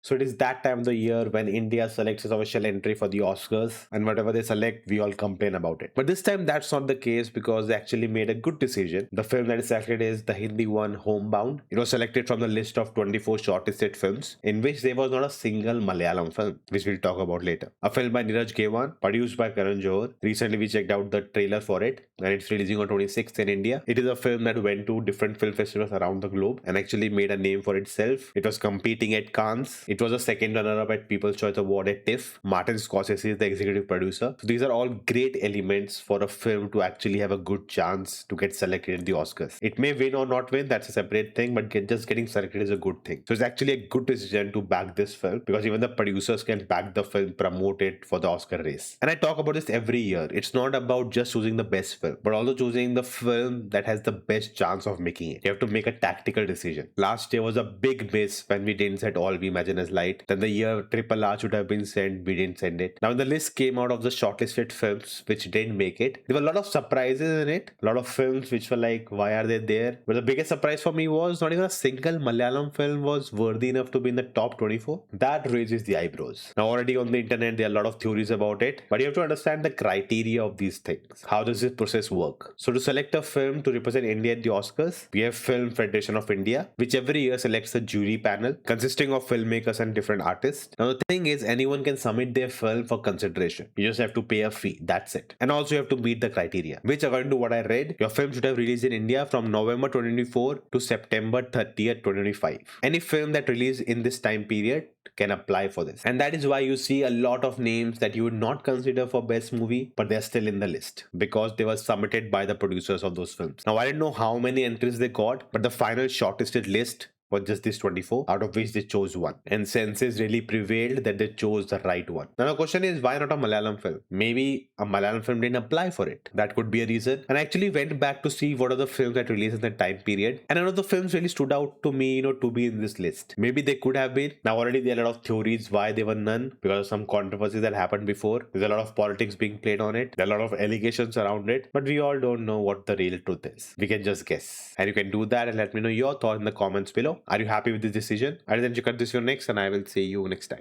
So it is that time of the year when India selects its official entry for the Oscars, and whatever they select, we all complain about it. But this time that's not the case because they actually made a good decision. The film that is selected is the Hindi one Homebound. It was selected from the list of 24 shortlisted films, in which there was not a single Malayalam film, which we'll talk about later. A film by Neeraj Gewan, produced by Karan Johar. Recently we checked out the trailer for it, and it's releasing on 26th in India. It is a film that went to different film festivals around the globe and actually made a name for itself. It was competing at Cannes. It was a second runner-up at People's Choice Award at TIFF. Martin Scorsese is the executive producer. So these are all great elements for a film to actually have a good chance to get selected in the Oscars. It may win or not win, that's a separate thing, but just getting selected is a good thing. So it's actually a good decision to back this film because even the producers can back the film, promote it for the Oscar race. And I talk about this every year. It's not about just choosing the best film, but also choosing the film that has the best chance of making it. You have to make a tactical decision. Last year was a big miss when we didn't set All We Imagine as Light. Then the year Triple R should have been sent, we didn't send it. Now, when the list came out of the shortlisted films which didn't make it, there were a lot of surprises in it. A lot of films which were like, why are they there? But the biggest surprise for me was not even a single Malayalam film was worthy enough to be in the top 24. That raises the eyebrows. Now, already on the internet, there are a lot of theories about it, but you have to understand the criteria of these things. How does this process work? So, to select a film to represent India at the Oscars, we have Film Federation of India, which every year selects a jury panel consisting of filmmakers and different artists. Now, the thing is, anyone can submit their film for consideration. You just have to pay a fee. That's it. And also, you have to meet the criteria, which, according to what I read, your film should have released in India from November 2024 to September 30th, 2025. Any film that released in this time period can apply for this. And that is why you see a lot of names that you would not consider for best movie, but they're still in the list because they were submitted by the producers of those films. Now, I don't know how many entries they got, but the final shortlisted list was just these 24, out of which they chose one. And senses really prevailed that they chose the right one. Now the question is, why not a Malayalam film? Maybe a Malayalam film didn't apply for it. That could be a reason. And I actually went back to see what are the films that released in that time period. And none of the films really stood out to me, to be in this list. Maybe they could have been. Now already there are a lot of theories why they were none, because of some controversies that happened before. There's a lot of politics being played on it. There are a lot of allegations around it. But we all don't know what the real truth is. We can just guess. And you can do that and let me know your thoughts in the comments below. Are you happy with this decision? I'll then check out this video next, and I will see you next time.